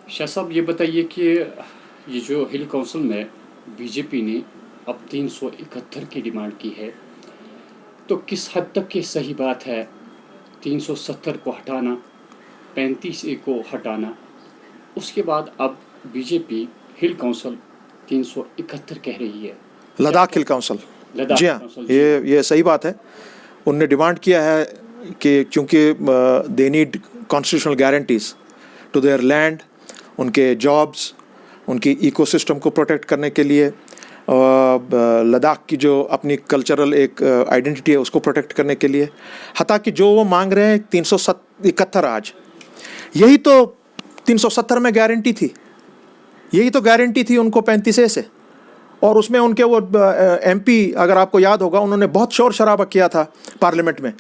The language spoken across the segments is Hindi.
शाह साहब ये बताइए कि ये जो हिल काउंसिल में बीजेपी ने अब 371 की डिमांड की है, तो किस हद तक ये सही बात है 370 को हटाना, 35A को हटाना, उसके बाद अब बीजेपी हिल काउंसिल 371 कह रही है। लद्दाख हिल काउंसिल, लद्दाख जी हाँ, काउंसिल, ये सही बात है। उनने डिमांड किया है कि क्योंकि they need constitutional guarantees to their land, उनके जॉब्स, उनकी इकोसिस्टम को प्रोटेक्ट करने के लिए, लद्दाख की जो अपनी कल्चरल एक आइडेंटिटी है उसको प्रोटेक्ट करने के लिए। हता कि जो वो मांग रहे हैं 371 आज, यही तो 370 में गारंटी थी, यही तो गारंटी थी उनको 35A से। और उसमें उनके वो MP, अगर आपको याद होगा, उन्होंने बहुत शोर शराबा किया था पार्लियामेंट में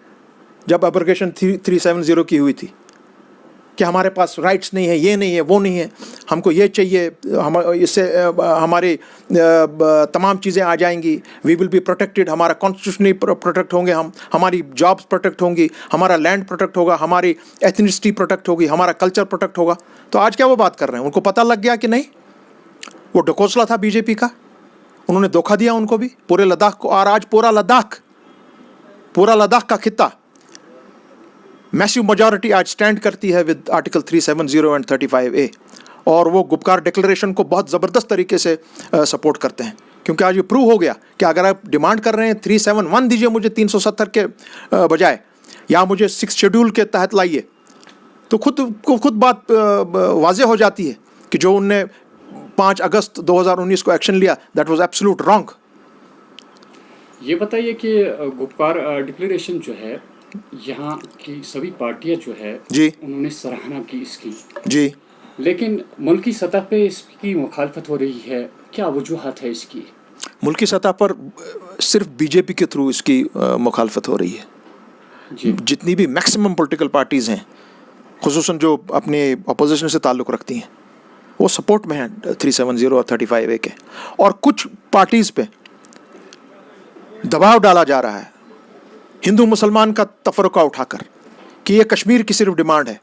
जब एब्रोगेशन 370 की हुई थी कि हमारे पास राइट्स नहीं है, ये नहीं है, वो नहीं है, हमको ये चाहिए, हम इससे हमारी तमाम चीज़ें आ जाएंगी, वी विल बी प्रोटेक्टेड, हमारा कॉन्स्टिट्यूशनली प्रोटेक्ट होंगे, हम हमारी जॉब्स प्रोटेक्ट होंगी, हमारा लैंड प्रोटेक्ट होगा, हमारी एथनिसिटी प्रोटेक्ट होगी, हमारा कल्चर प्रोटेक्ट होगा। तो आज क्या वो बात कर रहे हैं? उनको पता लग गया कि नहीं, वो ढकोसला था बीजेपी का, उन्होंने धोखा दिया उनको भी, पूरे लद्दाख को। और आज पूरा लद्दाख का खित्ता मैसिव मेजॉरिटी आज स्टैंड करती है विद आर्टिकल 370 एंड 35A, और वो गुपकार डिक्लेरेशन को बहुत ज़बरदस्त तरीके से सपोर्ट करते हैं। क्योंकि आज ये प्रूव हो गया कि अगर आप डिमांड कर रहे हैं 371 दीजिए मुझे 370 के बजाय, या मुझे 6 शेड्यूल के तहत लाइए, तो खुद बात वाज़ेह हो जाती है कि जो उनने 5 अगस्त 2019 को एक्शन लिया, दैट वाज एब्सोल्यूट रॉन्ग। ये बताइए कि गुपकार डिक्लेरेशन जो है, यहाँ की सभी पार्टियां जो है जी, उन्होंने सराहना की इसकी, जी, लेकिन मुल्की सतह पे इसकी मुखालफत हो रही है। क्या वजूहत है इसकी? मुल्की सतह पर सिर्फ बीजेपी के थ्रू इसकी मुखालफत हो रही है जी। जितनी भी मैक्सिमम पॉलिटिकल पार्टीज़ हैं, खुसूसन जो अपने अपोजिशन से ताल्लुक़ रखती हैं, वो सपोर्ट में हैं 370 और 35A के। और कुछ पार्टीज़ पे दबाव डाला जा रहा है हिंदू मुसलमान का तफरका उठाकर कि ये कश्मीर की सिर्फ डिमांड है,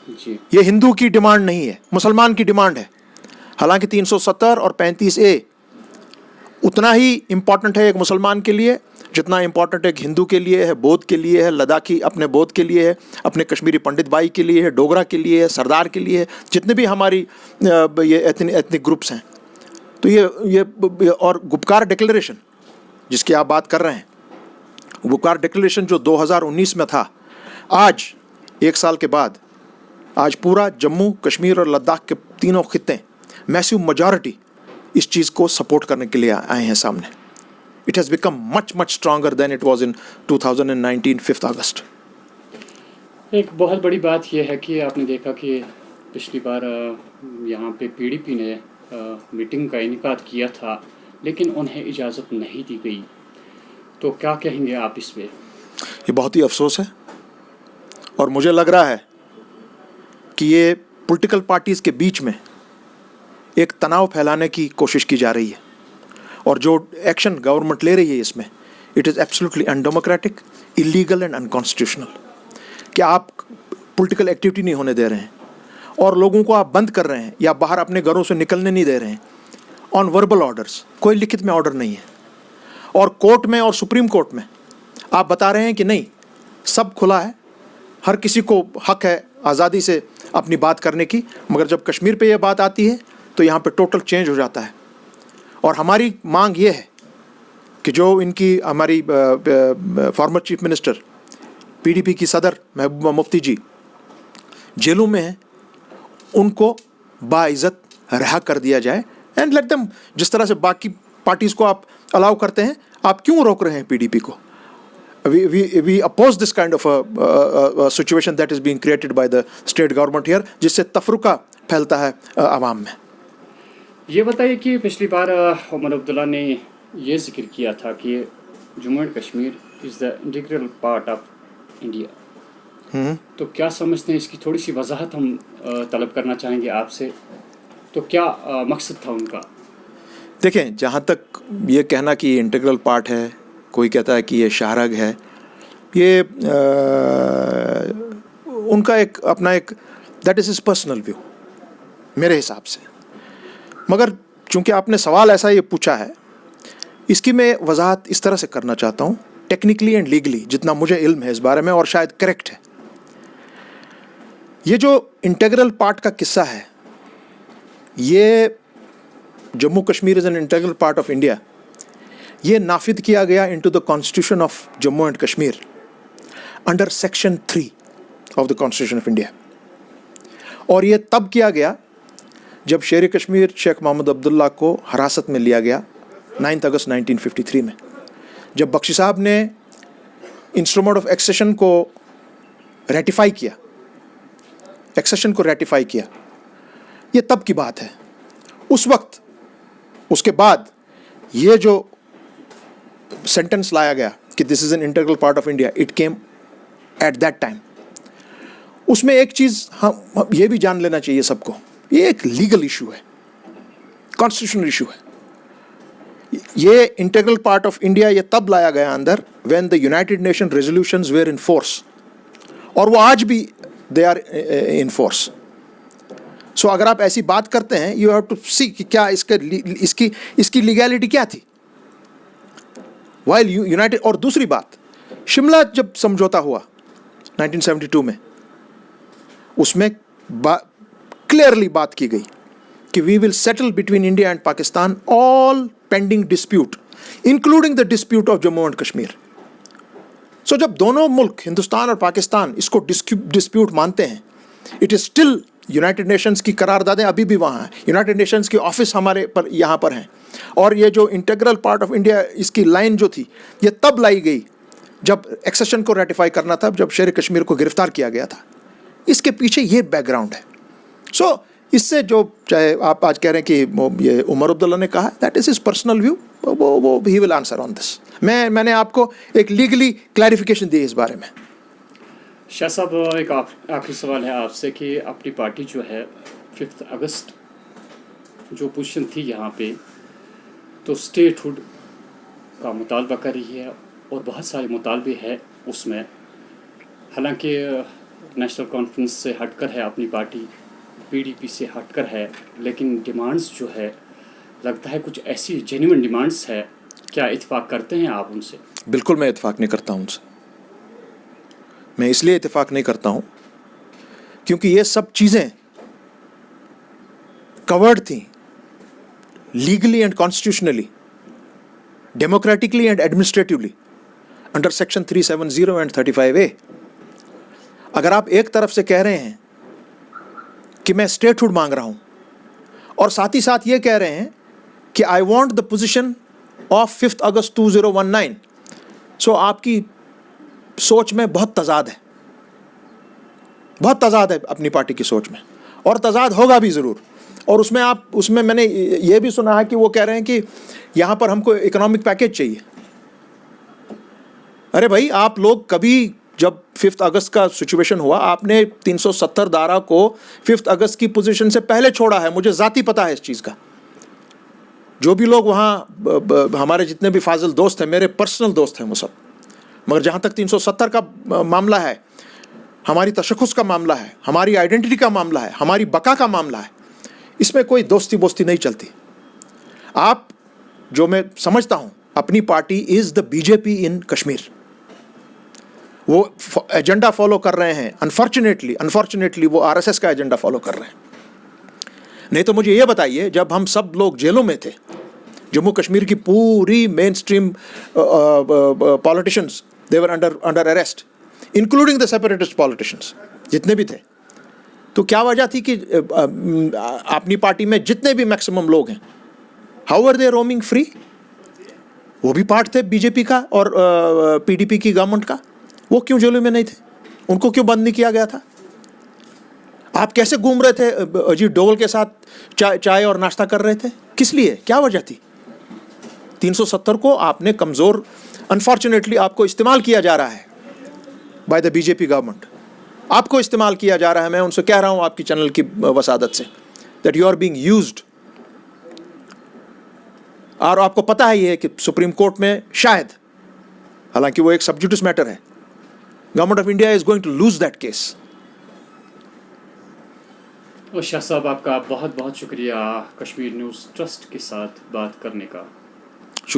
जी। ये हिंदू की डिमांड नहीं है, मुसलमान की डिमांड है। हालांकि 370 और 35A उतना ही इम्पॉर्टेंट है एक मुसलमान के लिए जितना इम्पॉर्टेंट एक हिंदू के लिए है, बौद्ध के लिए है, लद्दाखी अपने बौद्ध के लिए है, अपने कश्मीरी पंडित भाई के लिए है, डोगरा के लिए है, सरदार के लिए है, जितने भी हमारी ये एथनिक ग्रुप्स हैं। तो ये और गुपकार डिक्लेरेशन जिसकी आप बात कर रहे हैं, गुपकार डिक्लेरेशन जो 2019 में था, आज 1 साल के बाद आज पूरा जम्मू कश्मीर और लद्दाख के तीनों खित्ते मैसिव मेजॉरिटी इस चीज़ को सपोर्ट करने के लिए आए हैं सामने। It has become much stronger than it was in 2019 5 अगस्त। एक बहुत बड़ी बात यह है कि आपने देखा कि पिछली बार यहाँ पे PDP ने मीटिंग का इनेकाद किया था, लेकिन उन्हें इजाज़त नहीं दी गई। तो क्या कहेंगे आप इस पे? ये बहुत ही अफसोस है, और मुझे लग रहा है कि ये पॉलिटिकल पार्टीज़ के बीच में एक तनाव फैलाने की कोशिश की जा रही है, और जो एक्शन गवर्नमेंट ले रही है इसमें, it is absolutely undemocratic, illegal and unconstitutional. कि आप पॉलिटिकल एक्टिविटी नहीं होने दे रहे हैं और लोगों को आप बंद कर रहे हैं या बाहर अपने घरों से निकलने नहीं दे रहे हैं ऑन वर्बल ऑर्डर्स, कोई लिखित में ऑर्डर नहीं है। और कोर्ट में और सुप्रीम कोर्ट में आप बता रहे हैं कि नहीं, सब खुला है, हर किसी को हक है आज़ादी से अपनी बात करने की, मगर जब कश्मीर पे ये बात आती है तो यहाँ पे टोटल चेंज हो जाता है। और हमारी मांग ये है कि जो इनकी हमारी फॉर्मर चीफ मिनिस्टर PDP की सदर महबूबा मुफ्ती जी जेलों में हैं, उनको बाइज़्ज़त रिहा कर दिया जाए एंड लेट देम, जिस तरह से बाकी पार्टीज़ को आप अलाउ करते हैं, आप क्यों रोक रहे हैं PDP को? We oppose this kind of a situation that is being created by the state government here, जिससे तफरुका फैलता है आवाम में। ये बताइए कि पिछली बार उमर अब्दुल्ला ने ये जिक्र किया था कि Jammu and Kashmir is the integral part of India. तो क्या समझते हैं, इसकी थोड़ी सी वजाहत हम तलब करना चाहेंगे आपसे। तो क्या मकसद था उनका? देखें, जहाँ तक ये कहना कि ये इंटीग्रल पार्ट है, कोई कहता है कि ये शाहरग है, ये उनका एक अपना एक that is his personal view. मेरे हिसाब से। मगर चूंकि आपने सवाल ऐसा ये पूछा है, इसकी मैं वजाहत इस तरह से करना चाहता हूँ, टेक्निकली एंड लीगली जितना मुझे इल्म है इस बारे में, और शायद करेक्ट है। ये जो इंटीग्रल पार्ट का किस्सा है, ये Jammu Kashmir is an integral part of India, ये नाफिद किया गया into the constitution of Jammu and Kashmir under section 3 of the constitution of India. और ये तब किया गया जब शेर कश्मीर शेख मोहम्मद अब्दुल्ला को हिरासत में लिया गया 9 अगस्त 1953 में, जब बख्शी साहब ने इंस्ट्रूमेंट ऑफ एक्सेशन को रेटिफाई किया, एक्सेशन को रेटिफाई किया, ये तब की बात है। उस वक्त, उसके बाद ये जो सेंटेंस लाया गया कि this is an integral part of India, it came at that time. उसमें एक चीज़ हम ये भी जान लेना चाहिए सबको, ये एक लीगल इशू है, कॉन्स्टिट्यूशनल इशू है। ये इंटीग्रल पार्ट ऑफ इंडिया ये तब लाया गया अंदर when the United Nation resolutions were in force, और वो आज भी दे आर इन फोर्स। सो अगर आप ऐसी बात करते हैं, यू हैव टू सी कि क्या इसकी लीगैलिटी क्या थी वाइल यूनाइटेड। और दूसरी बात, शिमला जब समझौता हुआ 1972 में, उसमें क्लियरली बात की गई कि we will settle between India and Pakistan all pending dispute including the dispute of Jammu and Kashmir. So जब दोनों मुल्क हिंदुस्तान और पाकिस्तान इसको डिस्प्यूट मानते हैं, it is still United Nations की करारदादें अभी भी वहाँ हैं, यूनाइटेड नेशंस के ऑफिस हमारे पर यहाँ पर हैं। और ये जो इंटीग्रल पार्ट ऑफ इंडिया, इसकी लाइन जो थी, ये तब लाई गई जब एक्सेशन को रेटिफाई करना था, जब शेर कश्मीर को गिरफ्तार किया गया था। इसके पीछे ये बैकग्राउंड है। सो इससे जो, चाहे आप आज कह रहे हैं कि ये उमर अब्दुल्ला ने कहा, that is his personal view, वो he will answer on this. मैंने आपको एक लीगली क्लैरिफिकेशन दी इस बारे में। शाह साहब, एक आखिरी सवाल है आपसे कि अपनी पार्टी जो है 5 अगस्त जो पोजीशन थी यहाँ पे, तो स्टेटहुड का मुतालबा कर रही है और बहुत सारे मुतालबे हैं उसमें। हालांकि नेशनल कॉन्फ्रेंस से हटकर है अपनी पार्टी, पीडीपी से हटकर है, लेकिन डिमांड्स जो है लगता है कुछ ऐसी जेन्युइन डिमांड्स है। क्या इत्तेफाक करते हैं आप उनसे? बिल्कुल मैं इत्तेफाक नहीं करता हूँ उनसे। मैं इसलिए इत्तेफाक नहीं करता हूँ क्योंकि ये सब चीज़ें कवर्ड थी legally and constitutionally, democratically and administratively under section 370 and 35A। अगर आप एक तरफ से कह रहे हैं कि मैं स्टेटहुड मांग रहा हूं और साथ ही साथ ये कह रहे हैं कि I want the position of 5 अगस्त 2019, सो आपकी सोच में बहुत तजाद है, बहुत तजाद है अपनी पार्टी की सोच में, और तजाद होगा भी ज़रूर। और उसमें मैंने ये भी सुना है कि वो कह रहे हैं कि यहाँ पर हमको इकोनॉमिक पैकेज चाहिए। अरे भाई, आप लोग कभी, जब 5 अगस्त का सिचुएशन हुआ, आपने 370 धारा को 5 अगस्त की पोजीशन से पहले छोड़ा है। मुझे ज़ाती पता है इस चीज़ का। जो भी लोग वहाँ, हमारे जितने भी फाजिल दोस्त हैं, मेरे पर्सनल दोस्त हैं वो सब। मगर जहाँ तक 370 का मामला है, हमारी तशख़्ख़ुस का मामला है, हमारी आइडेंटिटी का मामला है, हमारी बका का मामला है, इसमें कोई दोस्ती बोस्ती नहीं चलती। आप, जो मैं समझता हूँ, अपनी party is the BJP in Kashmir. वो एजेंडा फॉलो कर रहे हैं। अनफॉर्चुनेटली वो आरएसएस का एजेंडा फॉलो कर रहे हैं। नहीं तो मुझे ये बताइए, जब हम सब लोग जेलों में थे, जम्मू कश्मीर की पूरी main stream politicians, they were under arrest, including the separatist politicians जितने भी थे, तो क्या वजह थी कि अपनी पार्टी में जितने भी मैक्सिमम लोग हैं, how are they roaming free? वो भी पार्ट थे बीजेपी का और पीडीपी की गवर्नमेंट का। वो क्यों जेलों में नहीं थे? उनको क्यों बंद नहीं किया गया था? आप कैसे घूम रहे थे अजीत डोवल के साथ, चाय और नाश्ता कर रहे थे? किस लिए? क्या वजह थी? 370 को आपने कमज़ोर, अनफॉर्चुनेटली आपको इस्तेमाल किया जा रहा है बाय द बीजेपी गवर्नमेंट। आपको इस्तेमाल किया जा रहा है। मैं उनसे कह रहा हूँ आपकी चैनल की वसादत से, that you are being used. और आपको पता है ये कि सुप्रीम कोर्ट में शायद, हालांकि वो एक सब्जुडिस मैटर है, government of India is going to lose that case. और शाह साहब, आपका बहुत बहुत शुक्रिया कश्मीर न्यूज़ ट्रस्ट के साथ बात करने का।